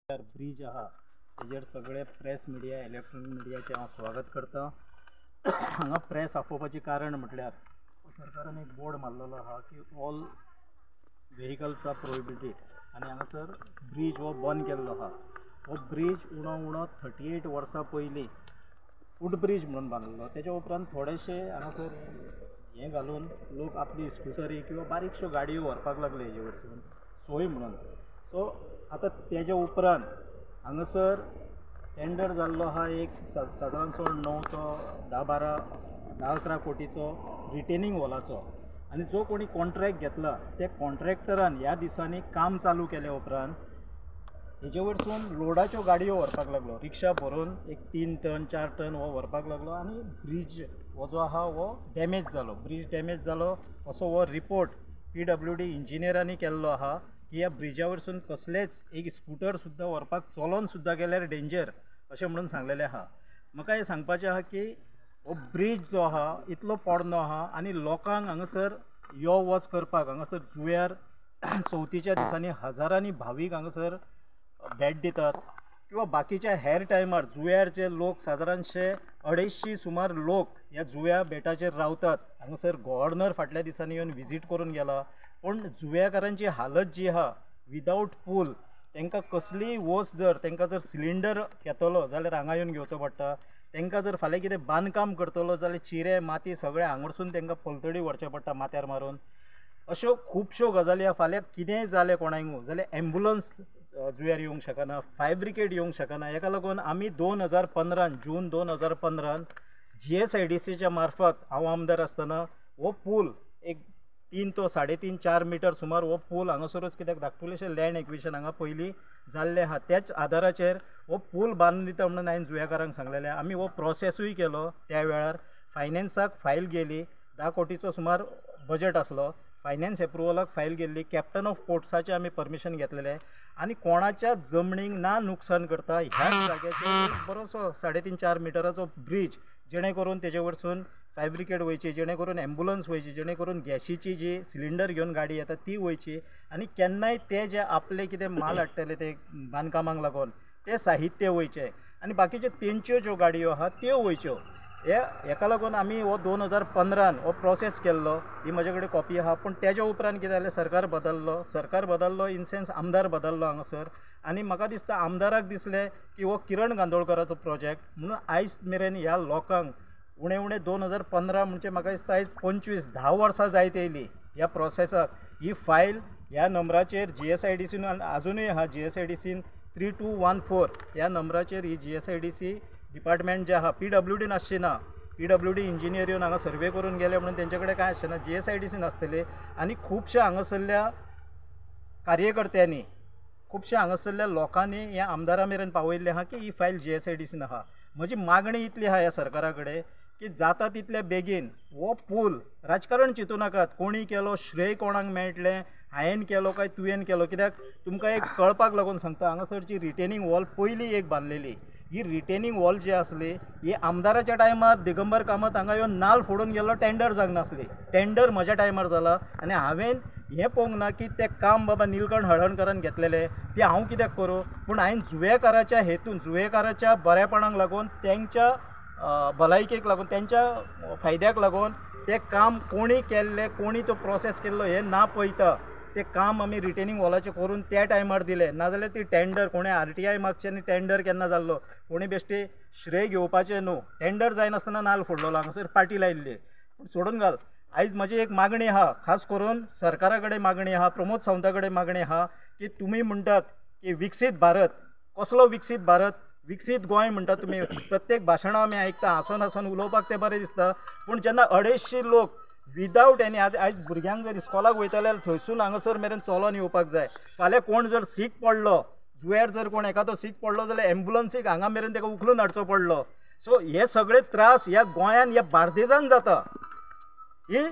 Bridge आहा तेजेर सगळे प्रेस मिडिया इलेक्ट्रॉनिक मिडियाचे हांव स्वागत करता। हांगा प्रेस आपोवपाचें कारण म्हटल्यार सरकारान एक बोर्ड मारलेलो आहा की ऑल व्हेहिकल्स आर प्रोहिबिटेड आनी हांगासर ब्रिज हो बंद केल्लो आहा। हो ब्रिज उणो 38 वर्सां पयलीं फूट ब्रिज म्हणून बांदलेलो। तेच्या उपरांत थोडेशे हांगासर हें घालून लोक आपली स्कुटरी किंवा बारीकश्यो गाडयो व्हरपाक लागले हेजे वरसून सोय म्हणून। सो आतां तेच्या उपरांत हांगासर टेंडर जाल्लो आहा एक सादारणसो 9 to 10-11 कोटीचो रिटेनिंग वॉलाचो आनी जो कोणी कॉन्ट्रॅक्ट घेतला त्या कॉन्ट्रॅक्टरान ह्या दिसांनी काम चालू केल्या उपरांत हेजे वरसून लोडाच्यो गाडयो व्हरपाक लागलो, रिक्षा भरून एक 3 टन 4 टन हो व्हरपाक लागलो आनी ब्रिज हो जो आहा हो डॅमेज जालो। ब्रिज डॅमेज जालो असो हो रिपोर्ट PWD इंजिनियरांनी केल्लो आहा की ह्या ब्रिजा वरसून कसलेच एक स्कूटर सुद्दां व्हरपाक चलोन सुद्दां गेल्यार डेंजर अशें म्हणून सांगलेलें आहा। म्हाका हें सांगपाचें आहा की हो ब्रिज जो आहा इतलो पोरनो आहा आनी लोकांक हांगासर यो वच करपाक हांगासर जुंव्यार चवथीच्या दिसांनी हजारांनी भावीक हांगासर भेट दितात किंवा बाकीच्या हेर टायमार जुंव्यारचे लोक सादारणशे 250 सुमार लोक ह्या जुंव्या बेटाचेर रावतात। हांगासर गव्हर्नर फाटल्या दिसांनी येवन विजीट करून गेला, पण जुंव्याकारांची हालत जी आहा विदाउट पूल तांकां कसलीय वोस जर तांकां जर सिलिंडर घेतलो जाल्यार हांगा येवन घेवचो पडटा। तांकां जर फाल्यां कितें बांदकाम करतलो जाल्यार चिरे माती सगळें हांगरसून तांकां पलतडी व्हरचें पडटा माथ्यार मारून। अश्यो खुबश्यो गजाली आहा। फाल्यां कितेंय जालें कोणाकूय जाल्यार एम्बुलन्स जुंव्यार येवंक शकना, फायर ब्रिगेड येवंक शकना। हेका लागून आमी 2015 जून 2015 GSIDCच्या मार्फत हांव आमदार आसतना हो पूल एक 3 to 3.5-4 मीटर सुमार हो पूल हांगासरूच कित्याक धाकटुलेशें लँड एक्विशन हांगा पयलीं जाल्लें आहा त्याच आदाराचेर हो पूल बांदून दिता म्हणून हांवें जुंव्याकारांक सांगलेलें। आमी हो प्रोसेसूय केलो, त्या वेळार फायनान्साक फायल गेली, 10 कोटीचो सुमार बजेट आसलो, फायनान्स एप्रुवलाक फायल गेल्ली, कॅप्टन ऑफ पोर्ट्साचें आमी परमिशन घेतलेलें आनी कोणाच्या जमनीक ना नुकसान करता ह्याच जाग्याचेर एक बरोसो 3.5-4 मिटराचो ब्रिज जेणे करून तेजे वरसून फायर ब्रिगेड वयची, जेणे करून एम्बुलन्स वयची, जेणे करून गॅशीची जी सिलिंडर घेवन गाडी येता ती वयची आनी केन्नाय ते जे आपले कितें माल हाडटले ते बांदकामाक लागून ते साहित्य वयचें आनी बाकीच्यो तेंच्यो ज्यो गाडयो आहा त्यो वयच्यो। हेका लागून आमी हो 2015 हो प्रोसेस केल्लो, ही म्हजे कडेन कॉपी आहा। पण तेच्या उपरांत कितें जालें सरकार बदल्लो इन सेन्स आमदार बदल्लो हांगासर आनी म्हाका दिसता आमदाराक दिसलें की हो किरण गांदोळकराचो प्रोजेक्ट म्हणून आयज मेरेन ह्या लोकांक उणें 2015 म्हणजे म्हाका दिसता आयज 25-10 वर्सां जायत येयली ह्या प्रोसेसाक। ही फायल ह्या नंबराचेर GSIDCन आजुनूय आहा, GSIDCन 3214 ह्या नंबराचेर ही GSIDC डिपार्टमेंट जे आहा, PWD आसची ना, PWD इंजिनियर येवन हांगा सर्वे करून गेले म्हणून तेंचे कडेन कांय आसचें ना, GSIDCन आसतले आनी खुबशा हांगासरल्या कार्यकर्त्यांनी खुबशा हांगासरल्या लोकांनी ह्या आमदारा मेरेन पावयल्लें आहा की ही फायल GSIDCन आहा। म्हजी मागणी इतली आहा ह्या सरकारा कडेन की जाता तितले बेगीन हो पूल राजकारण चिंतू नाकात, कोणी केलो श्रेय कोणाक मेळटलें, हांवें केलो काय तुवें केलो, कित्याक तुमकां एक कळपाक लागून सांगता हांगासरची रिटेनिंग वॉल पयलीं एक बांदलेली, ही रिटेनिंग वॉल जी आसली ही आमदाराच्या टायमार दिगंबर कामत हांगा येवन नाल्ल फोडून गेल्लो टेंडर जावंक नासली। टेंडर म्हज्या टायमार जाला आनी हांवें हें पळोवंक ना की तें काम बाबा निलकंठ हळर्णकरान घेतलेलें तें हांव कित्याक करूं, पूण हांवें जुंवेकाराच्या हेतून जुंवेकाराच्या बरेपणाक लागून तेंच्या भलायकेक लागून तेंच्या फायद्याक लागून तें काम कोणी केल्लें, कोणी तो प्रोसेस केल्लो हें ना पळयता तें काम आमी रिटेनिंग वॉलाचें करून त्या टायमार दिलें। नाजाल्यार ती टेंडर कोणें RTI मागचें आनी टेंडर केन्ना जाल्लो, कोणी बेश्टी श्रेय घेवपाचें न्हू, टेंडर जायनासतना नाल्ल फोडलेलो हांगासर पाटी लायिल्ली। पूण सोडून घाल, आयज म्हजी एक मागणी आहा, खास करून सरकारा कडेन मागणी आहा, प्रमोद सावंता कडेन मागणी आहा की तुमी म्हणटात की विकसीत भारत, कसलो विकसीत भारत, विकसीत गोंय म्हणटा तुमी, प्रत्येक भाशणां आमी आयकता, हांसून उलोवपाक तें बरें दिसता, पूण जेन्ना 250 लोक विदावट एनी आयज भुरग्यांक जर इस्कॉलाक वयता जाल्यार थंयसून हांगासर मेरेन चलोन येवपाक जाय। फाल्यां कोण जर सीक पडलो, जुंव्यार जर कोण एखादो सीक पडलो जाल्यार एम्बुलन्सीक हांगा मेरेन ताका उखलून हाडचो पडलो। सो हे सगळे त्रास ह्या गोंयान ह्या बार्देजान जाता, ही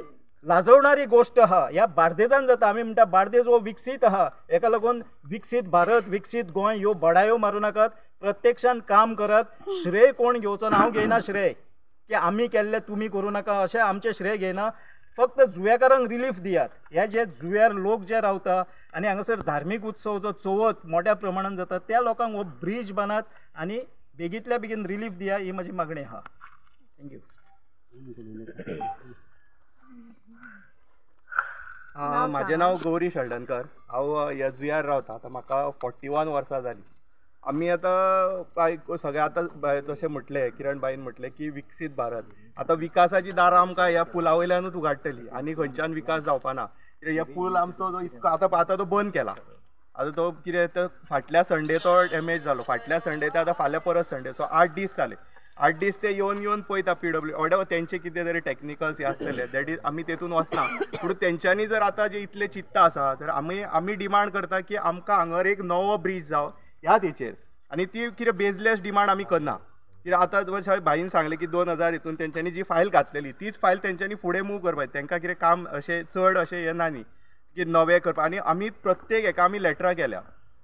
लाजवणारी गोष्ट आहा, ह्या बार्देजान जाता। आमी म्हणटा बार्देज हो विकसीत आहा, हेका लागून विकसीत भारत, विकसीत गोंय ह्यो बडायो मारूं नाकात, प्रत्यक्षान काम करात। श्रेय कोण घेवचो ना, हांव घेयना श्रेय की आमी केल्लें तुमी करूं नाका अशें आमचें श्रेय घेयना। फक्त जुव्याकारांक रिलीफ दियात. हे जे जुव्यार लोक जे रावता आनी हांगासर धार्मीक उत्सव जो चवथ मोठ्या प्रमाणात जाता त्या लोकांक हो ब्रिज बांदात आनी बेगींतल्या बेगीन रिलीफ दिया ही म्हजी मागणी आहा. थँक्यू. माझे नाव गौरी शेल्डनकर. हांव ह्या जुंयार रावता. आतां म्हाका 41 वर्सां जाली. आमी आतां सगळे आतां जशें म्हटलें किरण बाईन म्हटलें की विकसीत भारत. आतां विकासाची दारां आमकां ह्या पुला वयल्यानूच उगाडटली आनी खंयच्यान विकास जावपाना. कित्याक हे पूल आमचो जो इतको आतां तो बंद केला. आतां तो कितें तर फाटल्या संडे तो डॅमेज जालो. फाटल्या संडे ते आतां फाल्यां परत संडे. सो 8 दीस जाले. 8 दीस ते येवन पळयता PW ऑर्डर तेंचे कितें तरी टॅक्निकल्स हे आसतले दॅट इज आमी तेतून वचना. पूण तेंच्यांनी जर आतां जे इतले चिंत्ता आसा तर आमी डिमांड करता की आमकां हांगर एक नवो ब्रिज जावं ह्या तेचेर. आनी ती कितें बेजलेस डिमांड आमी करना. कित्याक आतां भाईन सांगलें की 2000 हितून तेंच्यांनी जी फायल घातलेली तीच फायल तेंच्यांनी फुडें मूव करपाची. तांकां कितें काम अशें चड अशें हें ना न्ही की नवें करपा. आनी आमी प्रत्येक हेका आमी लेटरां केल्या.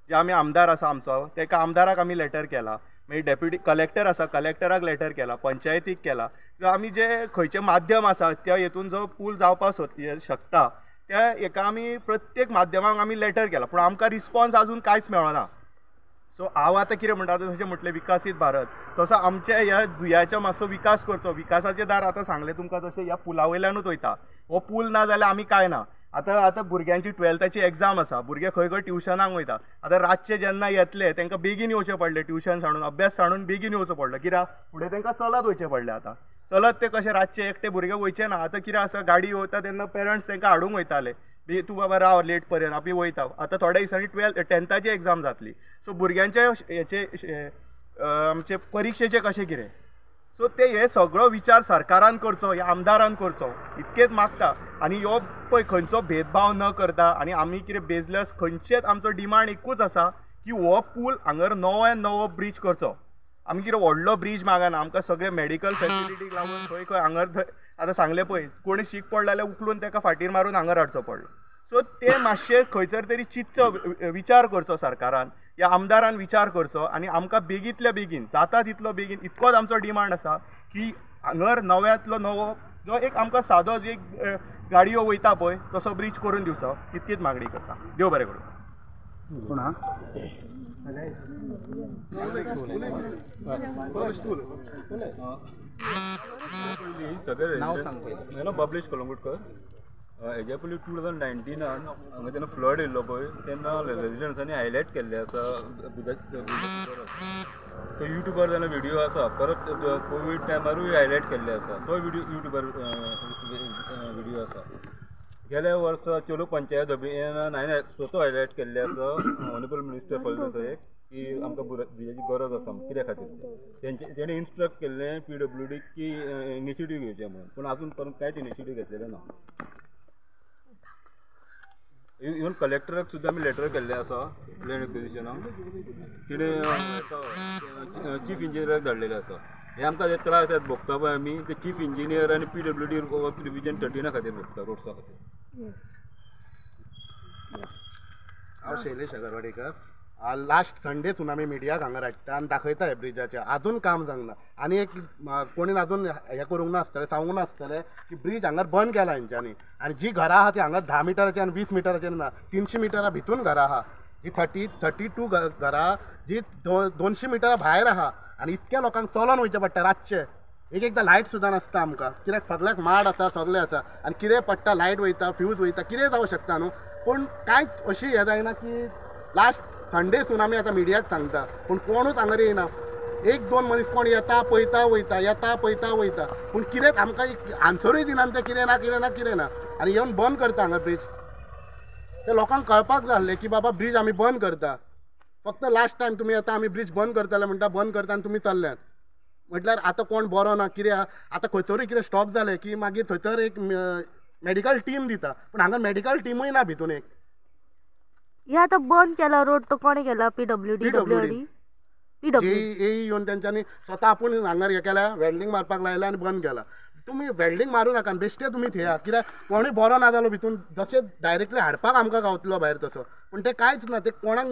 जे आमी आमदार आसा आमचो तेका आमदाराक आमी लेटर केला. मागीर डेप्युटी कलेक्टर आसा कलेक्टराक लेटर केला. पंचायतीक केला. आमी जे खंयचे माध्यम आसा त्या हेतून जो पूल जावपाक शकता त्या हेका आमी प्रत्येक माध्यमाक आमी लेटर केला. पूण आमकां रिस्पॉन्स आजून कांयच मेळना. सो हांव आतां कितें म्हणटा जशें म्हटलें विकसीत भारत तसो आमच्या ह्या जुंयाचो मातसो विकास करचो. विकासाचें दार आतां सांगलें तुमकां जशें ह्या पुला वयल्यानूच वयता. हो पूल ना जाल्यार आमी कांय ना. आतां भुरग्यांची 12थाची एग्जाम आसा. भुरगे खंय खंय ट्युशनाक वयता. आतां रातचे जेन्ना येतले तांकां बेगीन येवचें पडलें. ट्युशन सांडून अभ्यास सांडून बेगीन येवचो पडलो. कित्याक फुडें तांकां चलत वयचें पडलें. आतां चलत ते कशें रातचे एकटे भुरगे वयचे ना. आतां कितें आसा गाडी वयता तेन्ना पेरंट्स तांकां हाडूंक वयताले. तूं बाबा राव लेट पर्यंत आमी वयता. आतां थोड्या दिसांनी 10थाची एग्जाम जातली. सो भुरग्यांचे हेचे आमचे परिक्षेचे कशें कितें. सो ते हे सगळो विचार सरकारान करचो ह्या आमदारान करचो इतकेंच मागता. आनी ह्यो पळय खंयचो भेदभाव न करता आनी आमी कितें बेजलेस खंयचेच आमचो डिमांड एकूच आसा की हो पूल हांगर नवो ब्रिज करचो. आमी कितें व्हडलो ब्रिज मागना. आमकां सगळे मेडिकल फॅसिलिटीक लागून खंय खंय हांगर आतां सांगलें पळय कोणी शीक पडलो जाल्यार उखलून ताका फाटीर मारून हांगर हाडचो पडलो. सो ते मातशें खंयसर तरी चिंतचो विचार करचो सरकारान या आमदारान विचार करचो. आनी आमकां बेगींतल्या बेगीन जाता तितलो बेगीन इतकोच आमचो डिमांड आसा की हांगर नव्यातलो नवो जो एक आमकां सादो जो एक गाडयो वयता पळय तसो ब्रिज करून दिवचो इतकीच मागणी करता. देव बरें करूं. नाव बबलेश कलंगुटकर. हेज्या पयलीं 2019 हांगा जेन्ना फ्लड येयल्लो पळय तेन्ना रेजिडंट्सांनी हायलायट केल्ले आसा तो युट्यूबार जाल्यार व्हिडियो आसा. परत कोवीड टायमारूय हायलायट केल्ले आसा. तो युट्यूबार व्हिडियो आसा. गेल्या वर्सा चलो पंचायत अभियानान हांवें स्वता हायलायट केल्ले आसा ऑनरेबल मिनिस्टर फळदेसायक की आमकां ब्रिजाची गरज आसा कित्या खातीर. तेणें इन्स्ट्रक्ट केल्लें PWD की इनिशिएटीव घेवचें म्हणून. पूण आजून पर्यंत कांयच इनिशिएटीव घेतलेलें ना. इवन कलेक्टराक सुद्दां आमी लेटर केल्लें आसा लँड एक्विजिशनाक. तिणें चीफ इंजिनियराक धाडलेलें आसा. हे आमकां जे त्रास आहेत भोगता पळय आमी ते चीफ इंजिनियर आनी PWD वर्क डिविजन 13 खातीर भोगता रोड्सा खातीर. हांव शैलेश अगरवाडीकर. लास्ट संडेसून आमी मिडियाक हांगा हाडटा आनी दाखयता हे ब्रिजाचें आजून काम जावंक ना. आनी एक कोणीन आजून हें करूंक नासतलें सांगूंक नासतलें की ब्रिज हांगर बंद केला हेंच्यांनी. आनी जी घरां आहा ती हांगा 10 मिटराचेर आनी 20 मिटराचेर ना. 300 मिटरा भितून घरां आहा. जी 32 घरां जी 200 मिटरा भायर आहा. आनी इतक्या लोकांक चलोन वयचें पडटा रातचे. एकदां लायट सुद्दां नासता आमकां. कित्याक सगळ्याक माड आसा सगळें आसा. आनी कितें पडटा लायट वयता फ्यूज वयता कितें जावं शकता न्हू. पूण कांयच अशी हें जायना की लास्ट संडेसून आमी आतां मिडियाक सांगता पूण कोणूच हांगर येयना. 1-2 मनीस कोण येता पळयता वयता येता पळयता वयता. पूण कितेंच आमकां आन्सरूय दिनात ते कितें ना. आनी येवन बंद करता हांगा ब्रिज. ते लोकांक कळपाक जाय आसलें की बाबा ब्रिज आमी बंद करता. फक्त लास्ट टायम तुमी येता आमी ब्रिज बंद करतले म्हणटा बंद करता आनी तुमी चल्ल्यात. म्हटल्यार आतां कोण बरो ना कितें आतां खंयतरी कितें स्टॉप जालें की मागीर थंयसर एक मेडिकल टीम दिता. पूण हांगा मेडिकल टीमूय ना भितून एक. हे आता बंद केला रोड तो कोणी केला PWD येवन तेंच्यांनी स्वता आपूण हांगर हें केल्या वेल्डिंग मारपाक लायला आनी बंद केला. तुमी वेल्डिंग मारूं नाका बेश्टे तुमी थेया. कित्याक कोणूय बरो ना जालो भितून जशें डायरेक्टली हाडपाक आमकां गावतलो भायर तसो. पूण ते कांयच ना. ते कोणाक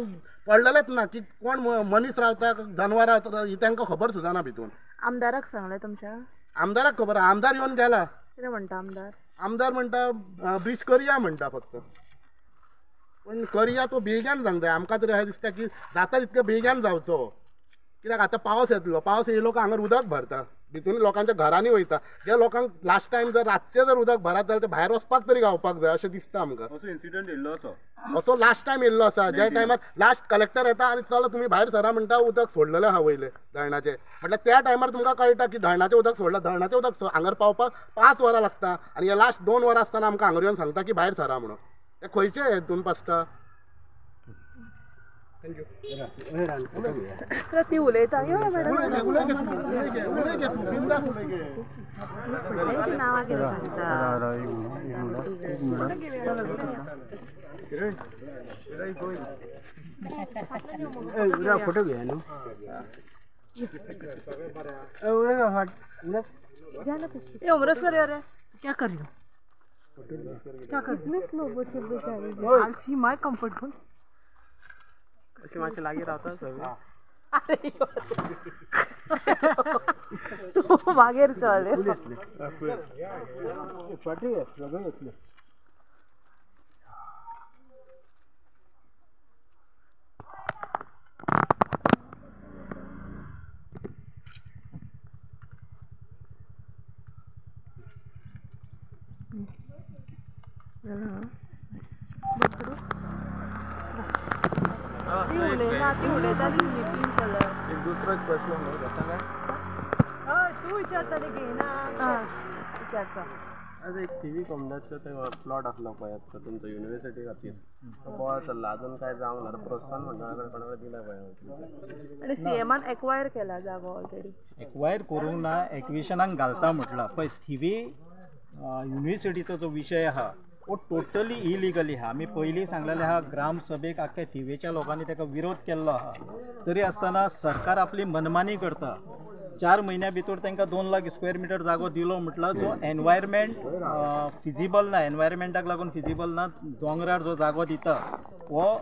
पडलेलेच ना की कोण मनीस रावता जनवरां रावता ही तांकां खबर सुद्दां ना भितून. आमदाराक सांगलें तुमच्या? आमदाराक खबर. आमदार येवन गेला. कितें म्हणटा आमदार? आमदार म्हणटा ब्रिज करया म्हणटा फक्त, पण करया तो बेगीन सांगता. आमकां तरी अशें दिसता की जाता तितके बेगीन जावचो, कित्याक आतां पावस येतलो, पावस येयलो काय हांगा उदक भरता, भितून लोकांच्या घरांनी वयता. ज्या लोकांक लास्ट टायम जर रातचे जर उदक भरत जाल्यार ते भायर वचपाक तरी गावपाक जाय अशें दिसता आमकां. असो इन्सिडंट येयल्लो असो. असो लास्ट टायम येयल्लो आसा, ज्या टायमार लास्ट कलेक्टर येता आनी चलो तुमी भायर सरा म्हणटा, उदक सोडलेलें आहा वयले धरणाचें. म्हटल्यार त्या टायमार तुमकां कळटा की धरणाचें उदक सोडलां, धरणाचें उदक हांगर पावपाक 5 वरां लागता आनी हे लास्ट 2 वरां आसतना आमकां हांगर येवन सांगता की भायर सरा म्हणून. हे खंयचे हेतून पासता? ती उलयता यो मॅडम नांवां कितें सांगता. फोटो घे न्हू. ये उमरस कर रे, क्या कर रही हो, क्या कर रही हो? I'll see my comfort zone. अशी मातशें लागीं रावता सगळें. मागीर चल फाटी सगळें येतलें. ती उलयना, ती उलयताली प्लीज कलर. एक दुसरोच प्रश्न म्हणून जाता काय? हय तूं विचारताली घेयना विचारता. आज एक TV कॉम्प्लेक्सचो ते प्लॉट आसलो पळय तो तुमचो युनिवर्सिटी खातीर, तो बोवाळ चल्ला, अजून काय जावंक ना. प्रोत्साहन मंडळा कोणाकडे दिला पळय आणि सीएमान एक्वायर केला जागो ऑलरेडी. एक्वायर करूंक ना, एक्विशनाक घालता म्हटला पळय. थिवी युनिवर्सिटीचो जो विशय आहा वो टोटली इलिगली आहा. आमी पयलीं सांगलेलें आहा, ग्रामसभेक आख्या थिवेच्या लोकांनी ताका विरोध केल्लो आहा. तरी आसतना सरकार आपली मनमानी करता. 4 म्हयन्या भितर तांकां 2 लाख स्क्वेअर मिटर जागो दिलो म्हटला, जो एनवायरमेंट फिजिबल ना, एनवायरमेंटाक लागून फिजिबल ना. दोंगरार जो जागो दिता हो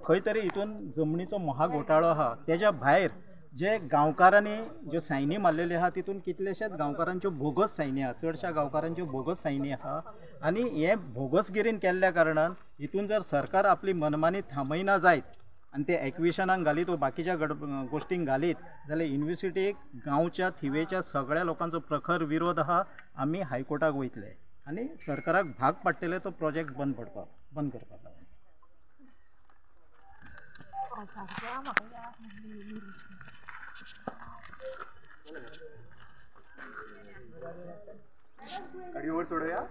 खंय तरी हितून जमनीचो महाघोटाळो आहा. तेज्या भायर जे गांवकारांनी ज्यो सायनी मारलेल्यो आहा तितून कितलेशेच गांवकारांच्यो बोगस सायनी आहा, चडशा गांवकारांच्यो बोगस सायनी आहा. आनी हे बोगसगिरीन केल्ल्या कारणान हितून जर सरकार आपली मनमानी थांबयना जायत आनी ते एक्विशनाक घालीत वा बाकीच्या गोश्टींक घालीत जाल्यार युनिवर्सिटीक गांवच्या थिवेच्या सगळ्या लोकांचो प्रखर विरोध आहा. आमी हायकोर्टाक वयतले आनी सरकाराक भाग पडटले तो प्रोजेक्ट बंद करपाक. गाडीवर सोडूया.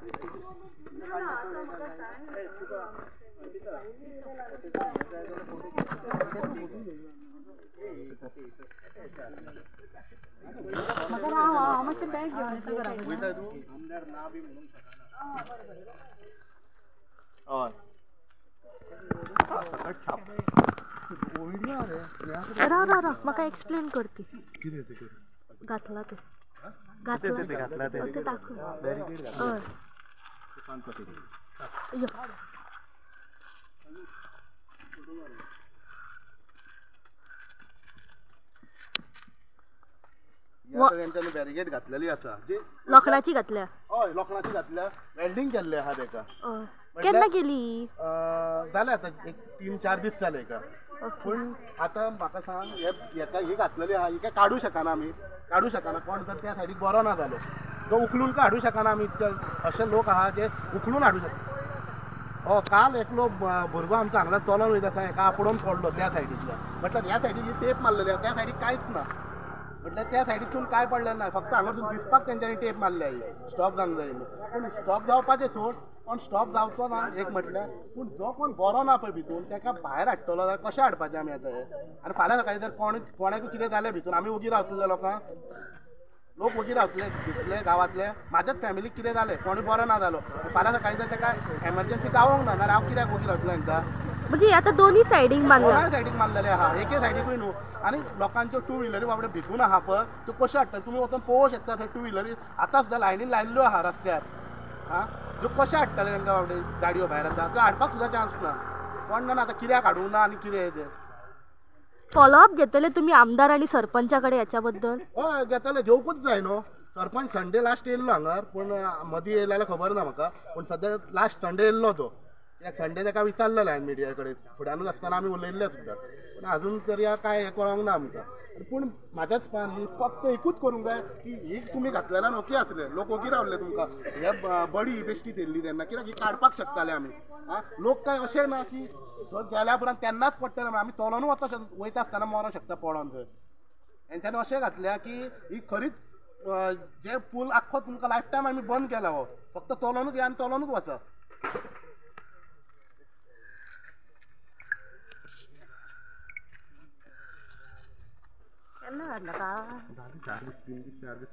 मातशें बॅग घेवन येता घरा. राव म्हाका एक्सप्लेन कर ती. घातला ते घातला ते दाखव. हय सगळ्यांच्यानी बॅरिगेड घातलेली आसा, जी लोखणाची घातल्या. हय लोखणाची घातल्या, वेल्डिंग केल्लें आहा तेका. केन्ना केली? जाले आतां एक 3-4 दीस जाले एका. पूण आतां म्हाका सांग, ही घातलेली आहा ही काय काडू शकना आमी, काडू शकना. कोण जर त्या सायडीक बरो ना जालो तो उखलून काडू शकना आमी. अशे लोक आहा जे उखलून हाडू शकता. काल एकलो भुरगो आमचो हांगला चलोन वयता आसा, हेका आपडोवन पडलो त्या सायडींतल्यान. म्हटल्यार ह्या सायडीक टेप मारलेली आहा, त्या सायडीक कांयच ना. म्हटल्यार त्या सायडीसून काय पडलें ना, फक्त हांगासून दिसपाक तेंच्यांनी टेप मारल्या स्टॉप जावंक जाय म्हणून. पूण स्टॉप जावपाचें सोड, पण स्टॉप जावचो ना एक म्हटल्यार. पूण जो कोण बरो ना पळय भितून ताका भायर हाडटलो जाल्यार कशें हाडपाचें आमी आतां हे? आनी फाल्यां सकाळीं जर कोणाकूय कितें जालें भितून आमी वगी रावतले लोकांक, लोक वगी रावतले भितले गांवांतले. म्हाज्याच फॅमिलीक कितें जालें, कोणूय बरो ना जालो, फाल्यां सकाळीं जर ताका एमर्जन्सी गावोंक ना जाल्यार हांव कित्याक वगी रावतलो हांकां? म्हणजे आता दोन्ही सायडीक मारला. दोनाय सायडीक मारलेले आहा, एके सायडीकूय न्हू. आनी लोकांच्यो 2 व्हिलरी बाबडे भितून आहा पळय त्यो कश्यो हाडटा तुमी वचून पळोवंक शकता. थंय 2 व्हिलरी आतां सुद्दां लायनीन लायल्ल्यो आहा रस्त्यार. त्यो कशें हाडटले तांकां बाबडे गाडयो भायर आतां? त्यो हाडपाक सुद्दां चान्स ना. कोण जाणा आतां कित्याक हाडूंक ना आनी कितें तें. फॉलोअप घेतले तुम्ही आमदार आणि सरपंचा कडे याच्याबद्दल? हय घेतले, घेवकूच जाय न्हू. सरपंच संडे लास्ट येयल्लो हांगा पूण मदीं येयला जाल्यार खबर ना म्हाका पूण सद्या लास्ट संडे येयल्लो तो कित्याक संडे ताका विचारलेलें हांवें मिडिया कडेन फुड्यानूच आसतना आमी उलयल्ले सुद्दां पूण अजून तरी काय हें कळोंक ना आमकां पूण म्हाज्याच पान फक्त एकूच करूंक जाय की ही तुमी घातलेल्यान ओके आसलें लोक ओके रावले तुमकां हे बडी बेश्टी थेल्ली तेन्ना कित्याक ही काडपाक शकताले आमी लोक काय अशें ना की गेल्या उपरांत तेन्नाच पडटलें आमी चलोनूच वयता आसतना मरो शकता पडोन थंय हेंच्यांनी अशें घातल्या की ही खरीच जे पूल आख्खो तुमकां लायफ टायम आमी बंद केला हो फक्त चलोनूच या आनी चलोनूच वचा केन्ना घातला का चार दीस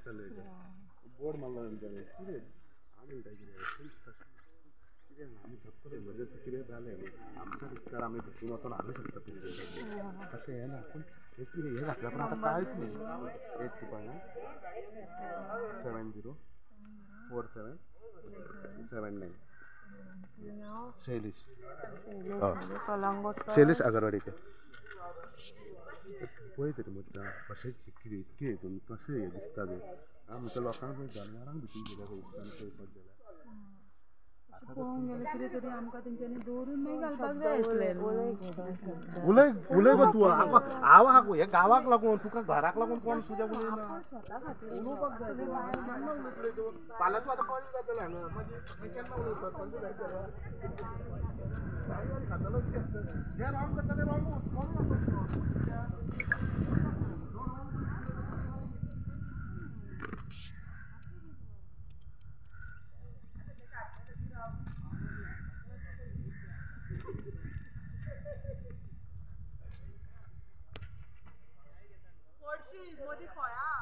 जाले बोर्ड मारलो तेंच्यांनी कितें आमी कितें आमी धरतले एमर्जन्सी कितें जालें आमच्या रिस्कार आमी धरून वचून हाडूं शकता तुमचे तशें हें ना पूण एक कितें हें घातल्या पूण आतां कांयच न्ही 82574779 शैलेश शैलेश आगरवाडीकर पळय तरी मुद्दा कशें कितें इतकें हितून कशें हें दिसता तें आमच्या लोकांक जनवरांक भितर गेल्या पळोवपाक गेल्यार पळोवंक गेल्यार कितें तरी आमकां तेंच्यांनी दवरून मागीर घालपाक जाय आसलें उलय उलय गो तूं हांव हांव हे गांवाक लागून तुका घराक लागून कोण तुज्या उलयना स्वता खातीर उलोवपाक जाय फाल्यां तूं आतां कॉल जातलें हांगा मागीर केन्ना उलयता सरपंच जाय खातलो जे रॉंग करता ते रॉंग मोदी फळां